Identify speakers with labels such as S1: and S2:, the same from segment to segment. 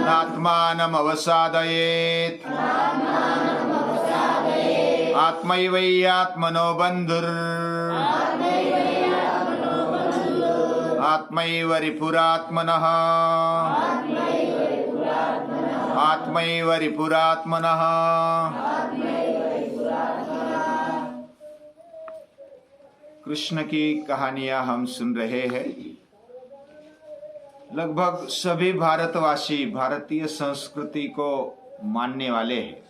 S1: नात्मानम् अवसादयेत् आत्मैवैयात्मनो बन्धुर् आत्मैव रिपुरात्मनः आत्मैव रिपुरात्मनः। कृष्ण की कहानियां हम सुन रहे हैं। लगभग सभी भारतवासी भारतीय संस्कृति को मानने वाले हैं।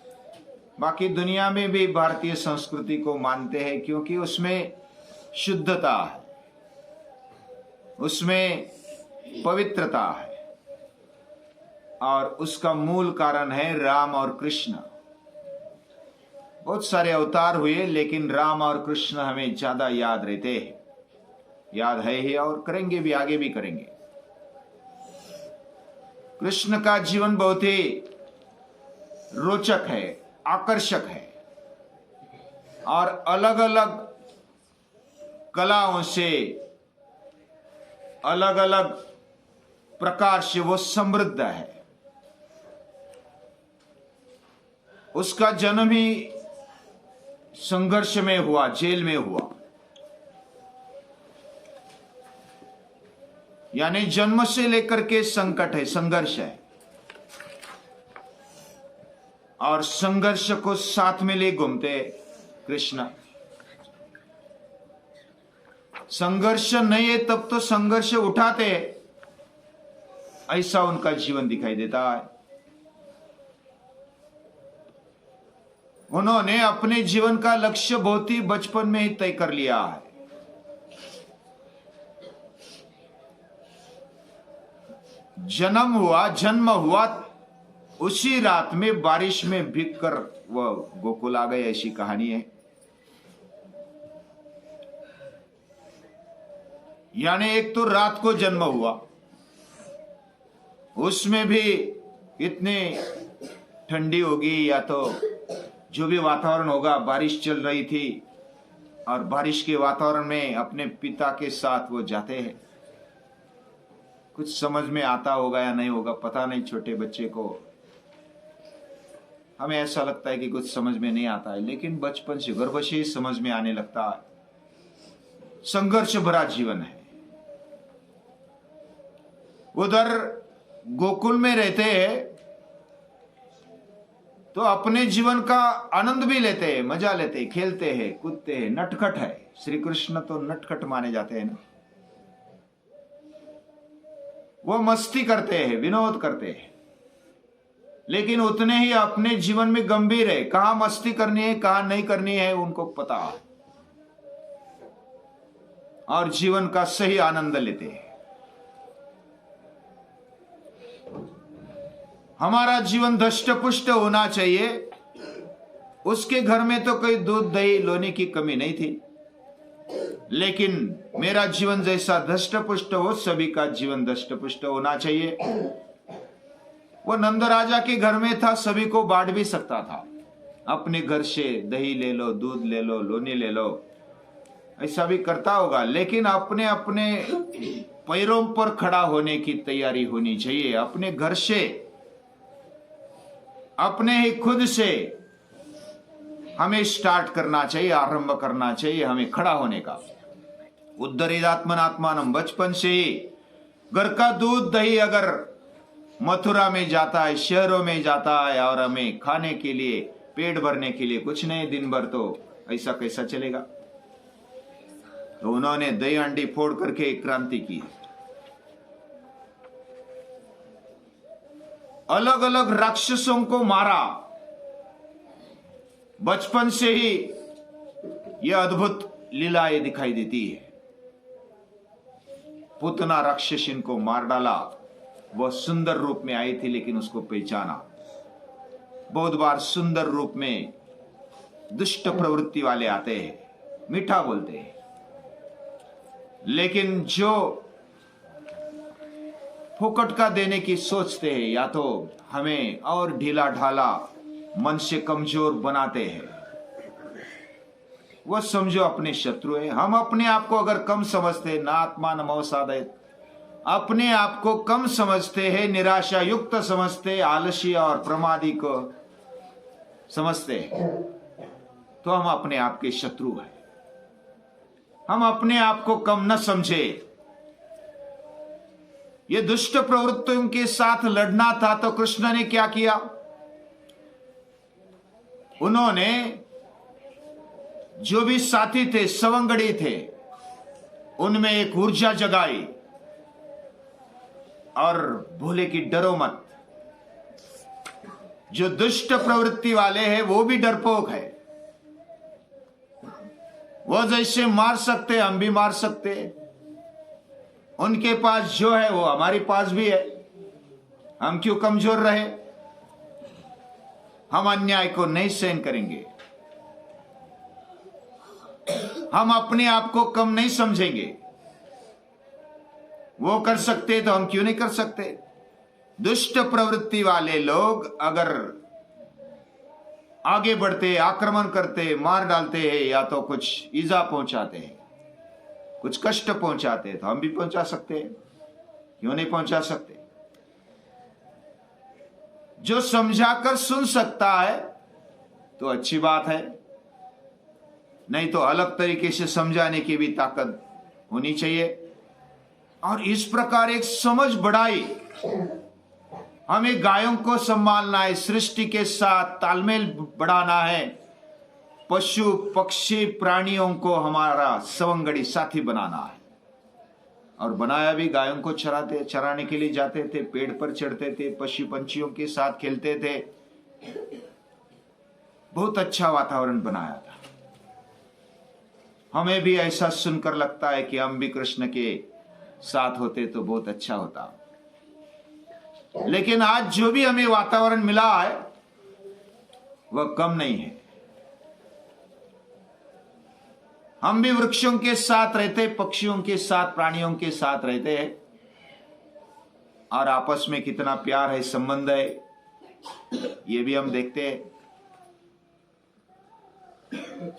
S1: बाकी दुनिया में भी भारतीय संस्कृति को मानते हैं क्योंकि उसमें शुद्धता है, उसमें पवित्रता है और उसका मूल कारण है राम और कृष्ण। बहुत सारे अवतार हुए लेकिन राम और कृष्ण हमें ज्यादा याद रहते हैं, याद है ही और करेंगे भी, आगे भी करेंगे। कृष्ण का जीवन बहुत ही रोचक है, आकर्षक है और अलग अलग कलाओं से, अलग अलग प्रकार से वो समृद्ध है। उसका जन्म ही संघर्ष में हुआ, जेल में हुआ, यानी जन्म से लेकर के संकट है, संघर्ष है और संघर्ष को साथ में ले घूमते कृष्ण। संघर्ष नहीं है तब तो संघर्ष उठाते, ऐसा उनका जीवन दिखाई देता है। उन्होंने अपने जीवन का लक्ष्य बहुत ही बचपन में ही तय कर लिया है। जन्म हुआ उसी रात में बारिश में भीग कर वह गोकुल आ गए, ऐसी कहानी है। यानी एक तो रात को जन्म हुआ, उसमें भी इतनी ठंडी होगी या तो जो भी वातावरण होगा, बारिश चल रही थी और बारिश के वातावरण में अपने पिता के साथ वो जाते हैं। कुछ समझ में आता होगा या नहीं होगा पता नहीं, छोटे बच्चे को हमें ऐसा लगता है कि कुछ समझ में नहीं आता है, लेकिन बचपन से, गर्भ से ही समझ में आने लगता है। संघर्ष भरा जीवन है। उधर गोकुल में रहते हैं तो अपने जीवन का आनंद भी लेते हैं, मजा लेते हैं, खेलते हैं, कूदते हैं, नटखट है। श्री कृष्ण तो नटखट माने जाते हैं ना। वो मस्ती करते हैं, विनोद करते हैं, लेकिन उतने ही अपने जीवन में गंभीर है। कहां मस्ती करनी है, कहां नहीं करनी है, उनको पता है और जीवन का सही आनंद लेते हैं। हमारा जीवन धष्टपुष्ट होना चाहिए। उसके घर में तो कोई दूध दही लोने की कमी नहीं थी, लेकिन मेरा जीवन जैसा धष्टपुष्ट हो, सभी का जीवन धष्टपुष्ट होना चाहिए। वो नंद राजा के घर में था, सभी को बांट भी सकता था। अपने घर से दही ले लो, दूध ले लो, लोनी ले लो, ऐसा भी करता होगा, लेकिन अपने अपने पैरों पर खड़ा होने की तैयारी होनी चाहिए। अपने घर से, अपने ही खुद से हमें स्टार्ट करना चाहिए, आरंभ करना चाहिए हमें खड़ा होने का। उद्धरेदात्मनात्मानम, बचपन से ही घर का दूध दही अगर मथुरा में जाता है, शहरों में जाता है और हमें खाने के लिए, पेट भरने के लिए कुछ नहीं दिन भर, तो ऐसा कैसा चलेगा। तो उन्होंने दही अंडी फोड़ करके एक क्रांति की। अलग अलग राक्षसों को मारा। बचपन से ही यह अद्भुत लीलाएं दिखाई देती है। पूतना राक्षसिन को मार डाला। वह सुंदर रूप में आई थी लेकिन उसको पहचाना। बहुत बार सुंदर रूप में दुष्ट प्रवृत्ति वाले आते हैं, मीठा बोलते हैं, लेकिन जो फोकट का देने की सोचते हैं या तो हमें और ढीला ढाला मन से कमजोर बनाते हैं। वो समझो अपने शत्रु है। हम अपने आप को अगर कम समझते, ना आत्मा नमो साधयत, अपने आप को कम समझते हैं, निराशा युक्त समझते, आलस्य और प्रमादी को समझते हैं, तो हम अपने आप के शत्रु हैं। हम अपने आप को कम न समझे। ये दुष्ट प्रवृत्तियों के साथ लड़ना था तो कृष्ण ने क्या किया? उन्होंने जो भी साथी थे, सवंगड़ी थे, उनमें एक ऊर्जा जगाई और बोले कि डरो मत। जो दुष्ट प्रवृत्ति वाले हैं वो भी डरपोक है। वो जैसे मार सकते हम भी मार सकते। उनके पास जो है वो हमारे पास भी है। हम क्यों कमजोर रहे? हम अन्याय को नहीं सहन करेंगे। हम अपने आप को कम नहीं समझेंगे। वो कर सकते तो हम क्यों नहीं कर सकते? दुष्ट प्रवृत्ति वाले लोग अगर आगे बढ़ते, आक्रमण करते, मार डालते हैं या तो कुछ ईजा पहुंचाते हैं, कुछ कष्ट पहुंचाते हैं, तो हम भी पहुंचा सकते हैं। क्यों नहीं पहुंचा सकते? जो समझाकर सुन सकता है तो अच्छी बात है, नहीं तो अलग तरीके से समझाने की भी ताकत होनी चाहिए। और इस प्रकार एक समझ बढ़ाई। हमें गायों को संभालना है, सृष्टि के साथ तालमेल बढ़ाना है, पशु पक्षी प्राणियों को हमारा सवंगड़ी साथी बनाना है। और बनाया भी। गायों को चराने के लिए जाते थे, पेड़ पर चढ़ते थे, पशु पंछियों के साथ खेलते थे। बहुत अच्छा वातावरण बनाया था। हमें भी ऐसा सुनकर लगता है कि हम भी कृष्ण के साथ होते तो बहुत अच्छा होता। लेकिन आज जो भी हमें वातावरण मिला है वह कम नहीं है। हम भी वृक्षों के साथ रहते, पक्षियों के साथ, प्राणियों के साथ रहते हैं और आपस में कितना प्यार है, संबंध है, ये भी हम देखते हैं।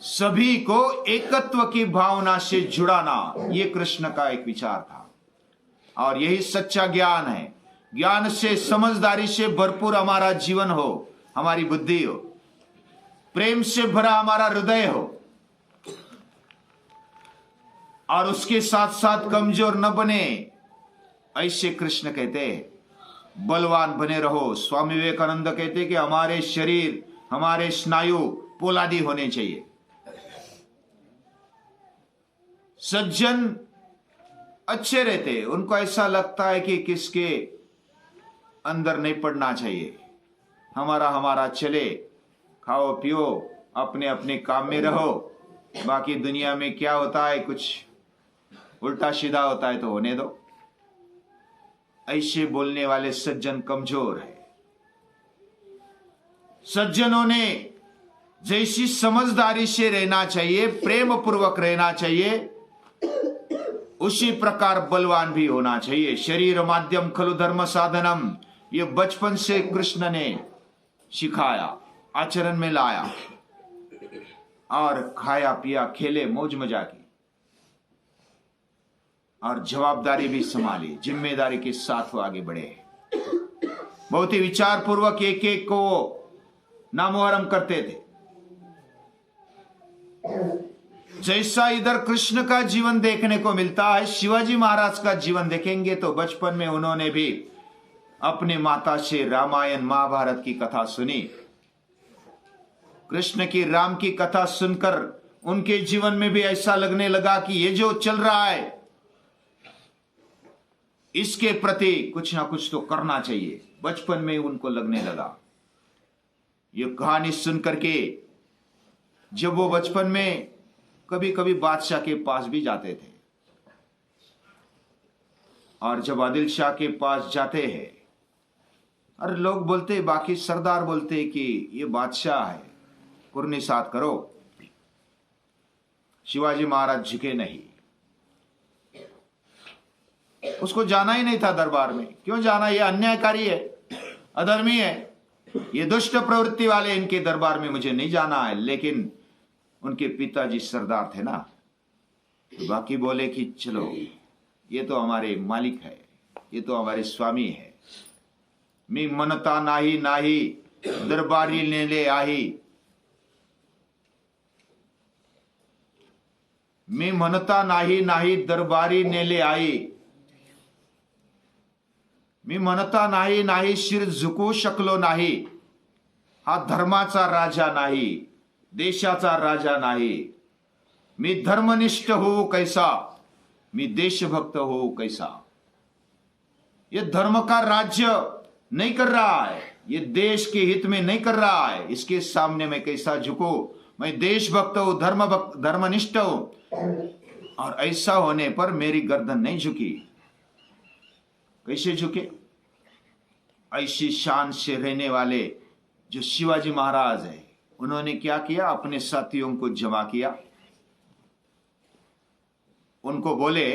S1: सभी को एकत्व की भावना से जुड़ाना, ये कृष्ण का एक विचार था। और यही सच्चा ज्ञान है। ज्ञान से, समझदारी से भरपूर हमारा जीवन हो, हमारी बुद्धि हो, प्रेम से भरा हमारा हृदय हो, और उसके साथ साथ कमजोर न बने। ऐसे कृष्ण कहते हैं बलवान बने रहो। स्वामी विवेकानंद कहते कि हमारे शरीर, हमारे स्नायु पोलादी होने चाहिए। सज्जन अच्छे रहते, उनको ऐसा लगता है कि किसके अंदर नहीं पड़ना चाहिए, हमारा चले, खाओ पियो, अपने अपने काम में रहो, बाकी दुनिया में क्या होता है कुछ उल्टा सीधा होता है तो होने दो। ऐसे बोलने वाले सज्जन कमजोर है। सज्जनों ने जैसी समझदारी से रहना चाहिए, प्रेम पूर्वक रहना चाहिए, उसी प्रकार बलवान भी होना चाहिए। शरीर माध्यम खलु धर्म साधनम, ये बचपन से कृष्ण ने सिखाया, आचरण में लाया और खाया पिया, खेले, मौज मजा की और जवाबदारी भी संभाली, जिम्मेदारी के साथ वो आगे बढ़े। बहुत ही विचार पूर्वक एक एक को नामोहरम करते थे। जैसा इधर कृष्ण का जीवन देखने को मिलता है, शिवाजी महाराज का जीवन देखेंगे तो बचपन में उन्होंने भी अपने माता से रामायण महाभारत की कथा सुनी। कृष्ण की राम की कथा सुनकर उनके जीवन में भी ऐसा लगने लगा कि ये जो चल रहा है इसके प्रति कुछ ना कुछ तो करना चाहिए। बचपन में उनको लगने लगा। ये कहानी सुनकर के जब वो बचपन में कभी कभी बादशाह के पास भी जाते थे, और जब आदिल शाह के पास जाते हैं, अरे लोग बोलते, बाकी सरदार बोलते कि ये बादशाह है, कुर्नी साथ करो। शिवाजी महाराज झुके नहीं। उसको जाना ही नहीं था दरबार में। क्यों जाना? ये अन्यायकारी है, अधर्मी है, ये दुष्ट प्रवृत्ति वाले, इनके दरबार में मुझे नहीं जाना है। लेकिन उनके पिताजी सरदार थे ना, तो बाकी बोले कि चलो ये तो हमारे मालिक है, ये तो हमारे स्वामी है। मी मनता नाही नाही दरबारी नेले आही, मी म्हणता नाही नाही दरबारी नेले आई, मी म्हणता नाही नाही शिर झुकू शकलो नाही। हा धर्माचा राजा नाही, देशाचा राजा नाही। मी धर्मनिष्ठ हो कैसा, मी देशभक्त हो कैसा। ये धर्म का राज्य नहीं कर रहा है, ये देश के हित में नहीं कर रहा है, इसके सामने मैं कैसा झुकू। मैं देशभक्त हूं, धर्मनिष्ठ हूं, और ऐसा होने पर मेरी गर्दन नहीं झुकी। कैसे झुके? ऐसी शान से रहने वाले जो शिवाजी महाराज है, उन्होंने क्या किया? अपने साथियों को जमा किया, उनको बोले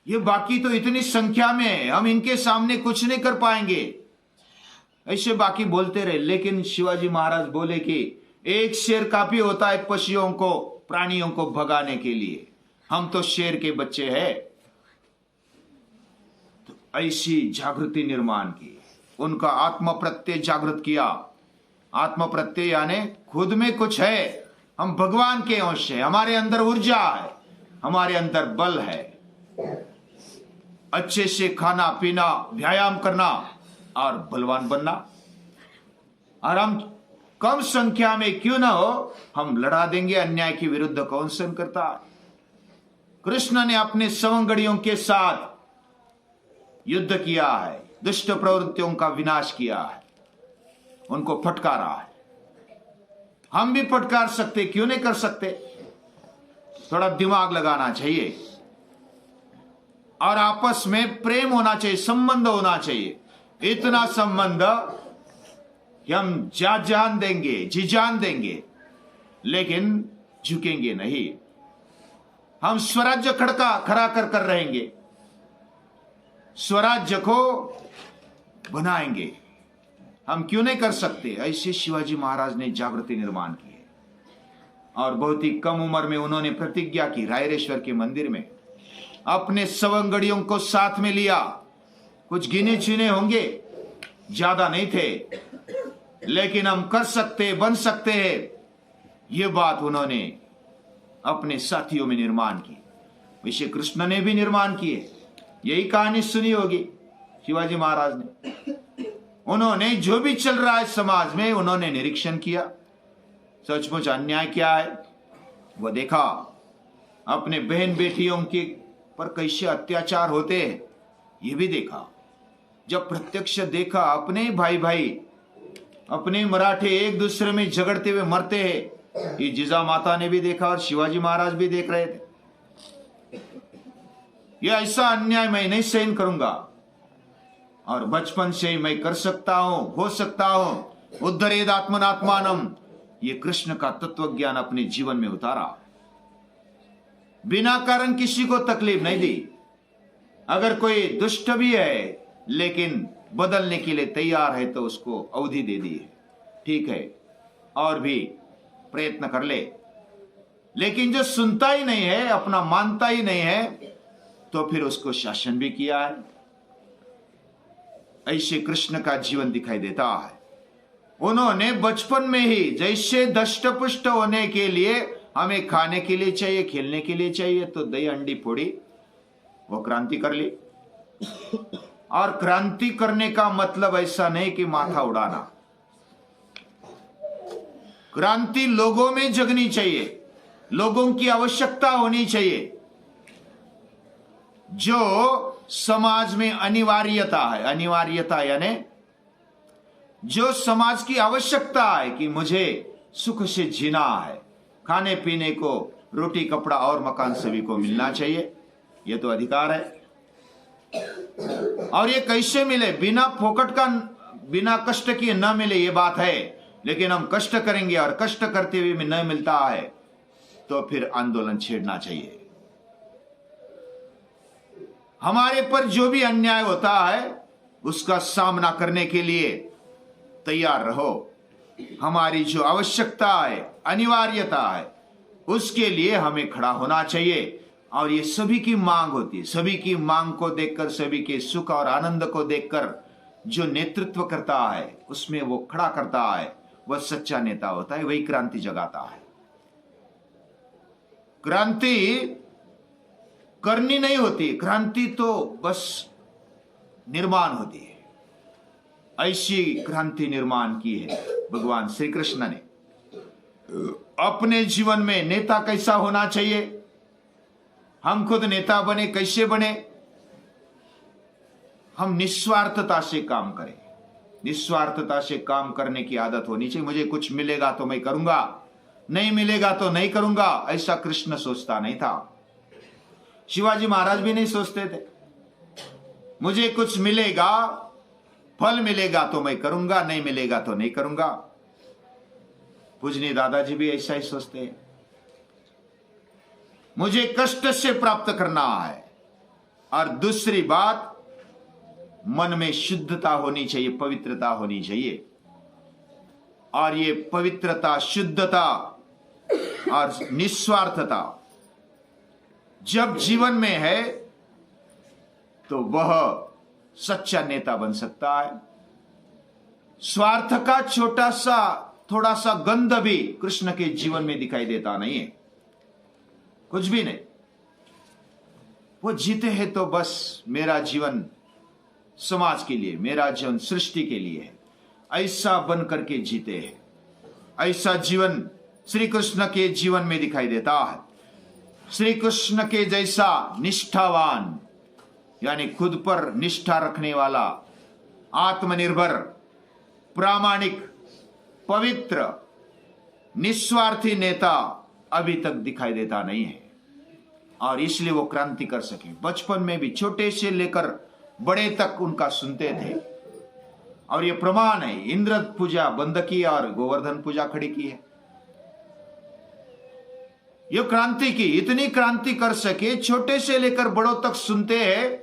S1: ये बाकी तो इतनी संख्या में है, हम इनके सामने कुछ नहीं कर पाएंगे। ऐसे बाकी बोलते रहे, लेकिन शिवाजी महाराज बोले कि एक शेर काफी होता है पशुओं को, प्राणियों को भगाने के लिए, हम तो शेर के बच्चे हैं। तो ऐसी जागृति निर्माण की, उनका आत्म प्रत्यय जागृत किया। आत्म प्रत्यय यानी खुद में कुछ है, हम भगवान के अंश हैं, हमारे अंदर ऊर्जा है, हमारे अंदर बल है। अच्छे से खाना पीना, व्यायाम करना और बलवान बनना। और हम कम संख्या में क्यों ना हो, हम लड़ा देंगे अन्याय के विरुद्ध। कौन सहन करता है? कृष्ण ने अपने सवंगड़ियों के साथ युद्ध किया है, दुष्ट प्रवृत्तियों का विनाश किया है, उनको फटकारा है। हम भी फटकार सकते, क्यों नहीं कर सकते? थोड़ा दिमाग लगाना चाहिए और आपस में प्रेम होना चाहिए, संबंध होना चाहिए। इतना संबंध कि हम जान देंगे, जी जान देंगे, लेकिन झुकेंगे नहीं। हम स्वराज्य खड़ा कर रहेंगे, स्वराज्य को बनाएंगे। हम क्यों नहीं कर सकते? ऐसे शिवाजी महाराज ने जागृति निर्माण की है। और बहुत ही कम उम्र में उन्होंने प्रतिज्ञा की, रायरेश्वर के मंदिर में अपने सवंगड़ियों को साथ में लिया। कुछ गिने चुने होंगे, ज्यादा नहीं थे, लेकिन हम कर सकते, बन सकते हैं, ये बात उन्होंने अपने साथियों में निर्माण की। वैसे कृष्ण ने भी निर्माण किए। यही कहानी सुनी होगी शिवाजी महाराज ने। उन्होंने जो भी चल रहा है समाज में, उन्होंने निरीक्षण किया, सचमुच अन्याय क्या है वो देखा। अपने बहन बेटियों के पर कैसे अत्याचार होते हैं ये भी देखा। जब प्रत्यक्ष देखा, अपने भाई अपने मराठे एक दूसरे में झगड़ते हुए मरते हैं, ये जिजा माता ने भी देखा और शिवाजी महाराज भी देख रहे थे। ये ऐसा अन्याय मैं नहीं सहन करूंगा, और बचपन से ही मैं कर सकता हूं, हो सकता हूं। उद्धरेद आत्मनात्मानम, ये कृष्ण का तत्व ज्ञान अपने जीवन में उतारा। बिना कारण किसी को तकलीफ नहीं दी। अगर कोई दुष्ट भी है लेकिन बदलने के लिए तैयार है तो उसको अवधि दे दी है, ठीक है, और भी प्रयत्न कर ले। लेकिन जो सुनता ही नहीं है, अपना मानता ही नहीं है, तो फिर उसको शासन भी किया है। ऐसे कृष्ण का जीवन दिखाई देता है। उन्होंने बचपन में ही जैसे दष्ट पुष्ट होने के लिए हमें खाने के लिए चाहिए, खेलने के लिए चाहिए, तो दही अंडी फोड़ी, वो क्रांति कर ली। और क्रांति करने का मतलब ऐसा नहीं कि माथा उड़ाना। क्रांति लोगों में जगनी चाहिए, लोगों की आवश्यकता होनी चाहिए। जो समाज में अनिवार्यता है, अनिवार्यता यानी जो समाज की आवश्यकता है कि मुझे सुख से जीना है, खाने पीने को रोटी कपड़ा और मकान सभी को मिलना चाहिए, यह तो अधिकार है। और ये कैसे मिले? बिना फोकट का, बिना कष्ट किए न मिले, ये बात है। लेकिन हम कष्ट करेंगे और कष्ट करते हुए भी न मिलता है तो फिर आंदोलन छेड़ना चाहिए। हमारे पर जो भी अन्याय होता है उसका सामना करने के लिए तैयार रहो। हमारी जो आवश्यकता है, अनिवार्यता है, उसके लिए हमें खड़ा होना चाहिए। और ये सभी की मांग होती है। सभी की मांग को देखकर, सभी के सुख और आनंद को देखकर जो नेतृत्व करता है, उसमें वो खड़ा करता है, वह सच्चा नेता होता है, वही क्रांति जगाता है। क्रांति करनी नहीं होती, क्रांति तो बस निर्माण होती है। ऐसी क्रांति निर्माण की है भगवान श्री कृष्ण ने। अपने जीवन में नेता कैसा होना चाहिए, हम खुद नेता बने, कैसे बने? हम निस्वार्थता से काम करें। निस्वार्थता से काम करने की आदत होनी चाहिए। मुझे कुछ मिलेगा तो मैं करूंगा, नहीं मिलेगा तो नहीं करूंगा, ऐसा कृष्ण सोचता नहीं था। शिवाजी महाराज भी नहीं सोचते थे मुझे कुछ मिलेगा, फल मिलेगा तो मैं करूंगा, नहीं मिलेगा तो नहीं करूंगा। पूजनीय दादाजी भी ऐसा ही सोचते हैं। मुझे कष्ट से प्राप्त करना है। और दूसरी बात, मन में शुद्धता होनी चाहिए, पवित्रता होनी चाहिए। और ये पवित्रता, शुद्धता और निस्वार्थता जब जीवन में है तो वह सच्चा नेता बन सकता है। स्वार्थ का छोटा सा, थोड़ा सा गंध भी कृष्ण के जीवन में दिखाई देता नहीं है, कुछ भी नहीं। वो जीते हैं तो बस मेरा जीवन समाज के लिए, मेरा जीवन सृष्टि के लिए है, ऐसा बन करके जीते हैं। ऐसा जीवन श्री कृष्ण के जीवन में दिखाई देता है। श्री कृष्ण के जैसा निष्ठावान, यानी खुद पर निष्ठा रखने वाला, आत्मनिर्भर, प्रामाणिक, पवित्र, निस्वार्थी नेता अभी तक दिखाई देता नहीं है। और इसलिए वो क्रांति कर सके। बचपन में भी छोटे से लेकर बड़े तक उनका सुनते थे। और ये प्रमाण है, इंद्र पूजा बंद की और गोवर्धन पूजा खड़ी की है। ये क्रांति की, इतनी क्रांति कर सके, छोटे से लेकर बड़ों तक सुनते हैं।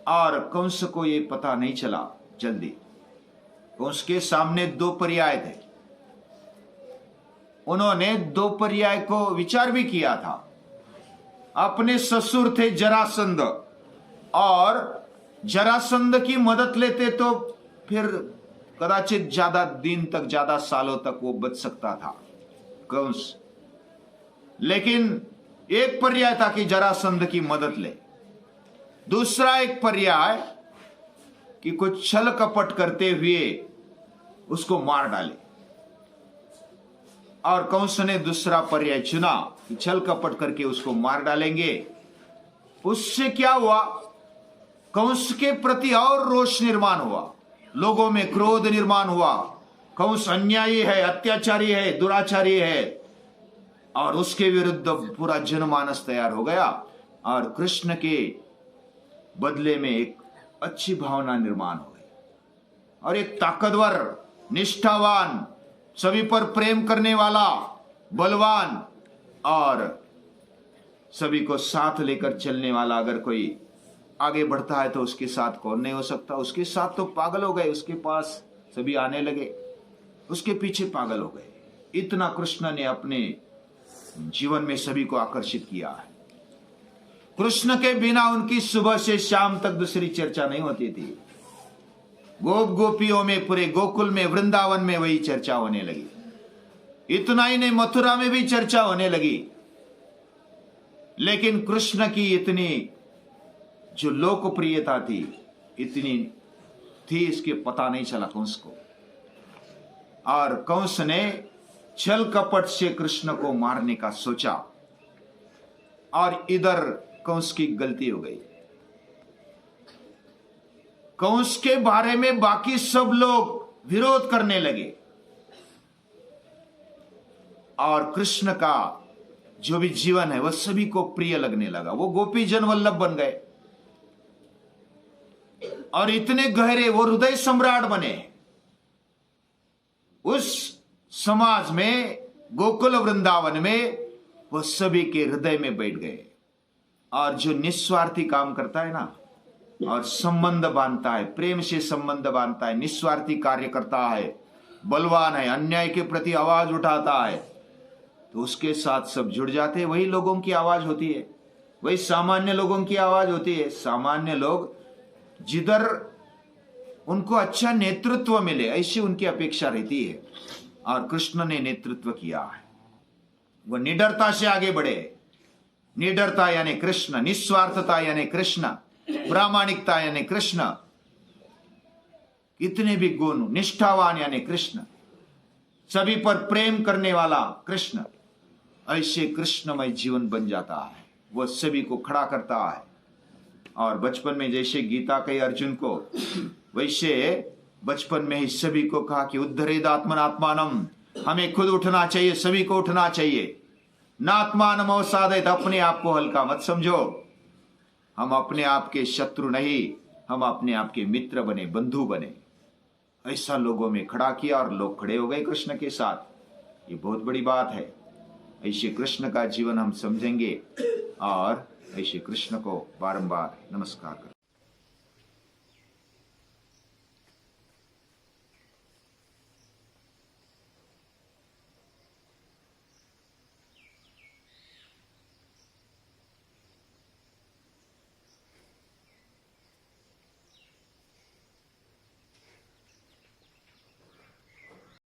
S1: और कंस को ये पता नहीं चला जल्दी। कंस के सामने दो पर्याय थे, उन्होंने दो पर्याय को विचार भी किया था। अपने ससुर थे जरासंध, और जरासंध की मदद लेते तो फिर कदाचित ज्यादा दिन तक, ज्यादा सालों तक वो बच सकता था कंस। लेकिन एक पर्याय था कि जरासंध की मदद ले, दूसरा एक पर्याय कि कुछ छल कपट करते हुए उसको मार डाले। और कंस ने दूसरा पर्याय चुना कि छल कपट करके उसको मार डालेंगे। उससे क्या हुआ, कंस के प्रति और रोष निर्माण हुआ, लोगों में क्रोध निर्माण हुआ। कंस अन्यायी है, अत्याचारी है, दुराचारी है, और उसके विरुद्ध पूरा जनमानस तैयार हो गया। और कृष्ण के बदले में एक अच्छी भावना निर्माण हो गई, और एक ताकतवर, निष्ठावान, सभी पर प्रेम करने वाला, बलवान और सभी को साथ लेकर चलने वाला अगर कोई आगे बढ़ता है तो उसके साथ कौन नहीं हो सकता। उसके साथ तो पागल हो गए, उसके पास सभी आने लगे, उसके पीछे पागल हो गए। इतना कृष्ण ने अपने जीवन में सभी को आकर्षित किया है। कृष्ण के बिना उनकी सुबह से शाम तक दूसरी चर्चा नहीं होती थी। गोप गोपियों में, पूरे गोकुल में, वृंदावन में वही चर्चा होने लगी। इतना ही नहीं, मथुरा में भी चर्चा होने लगी। लेकिन कृष्ण की इतनी जो लोकप्रियता थी, इतनी थी, इसके पता नहीं चला कंस को। और कंस ने छल कपट से कृष्ण को मारने का सोचा, और इधर कंस की गलती हो गई। कंस के बारे में बाकी सब लोग विरोध करने लगे, और कृष्ण का जो भी जीवन है वह सभी को प्रिय लगने लगा। वो गोपी जन वल्लभ बन गए, और इतने गहरे वो हृदय सम्राट बने। उस समाज में, गोकुल वृंदावन में, वो सभी के हृदय में बैठ गए। और जो निस्वार्थी काम करता है ना, और संबंध बांधता है, प्रेम से संबंध बांधता है, निस्वार्थी कार्य करता है, बलवान है, अन्याय के प्रति आवाज उठाता है, तो उसके साथ सब जुड़ जाते हैं। वही लोगों की आवाज होती है, वही सामान्य लोगों की आवाज होती है। सामान्य लोग जिधर उनको अच्छा नेतृत्व मिले ऐसी उनकी अपेक्षा रहती है, और कृष्ण ने नेतृत्व किया है। वह निडरता से आगे बढ़े। निडरता यानी कृष्ण, निस्वार्थता यानी कृष्ण, प्रामाणिकता यानी कृष्ण, कितने भी गुण, निष्ठावान यानी कृष्ण, सभी पर प्रेम करने वाला कृष्ण। ऐसे कृष्णमय जीवन बन जाता है, वह सभी को खड़ा करता है। और बचपन में जैसे गीता कही अर्जुन को, वैसे बचपन में ही सभी को कहा कि उद्धरेद आत्मनात्मानम, हमें खुद उठना चाहिए, सभी को उठना चाहिए। नात्मानम अवसादयत, अपने आप को हल्का मत समझो। हम अपने आप के शत्रु नहीं, हम अपने आप के मित्र बने, बंधु बने। ऐसा लोगों में खड़ा किया और लोग खड़े हो गए कृष्ण के साथ। ये बहुत बड़ी बात है। ऐसे कृष्ण का जीवन हम समझेंगे और ऐसे कृष्ण को बारंबार नमस्कार करें।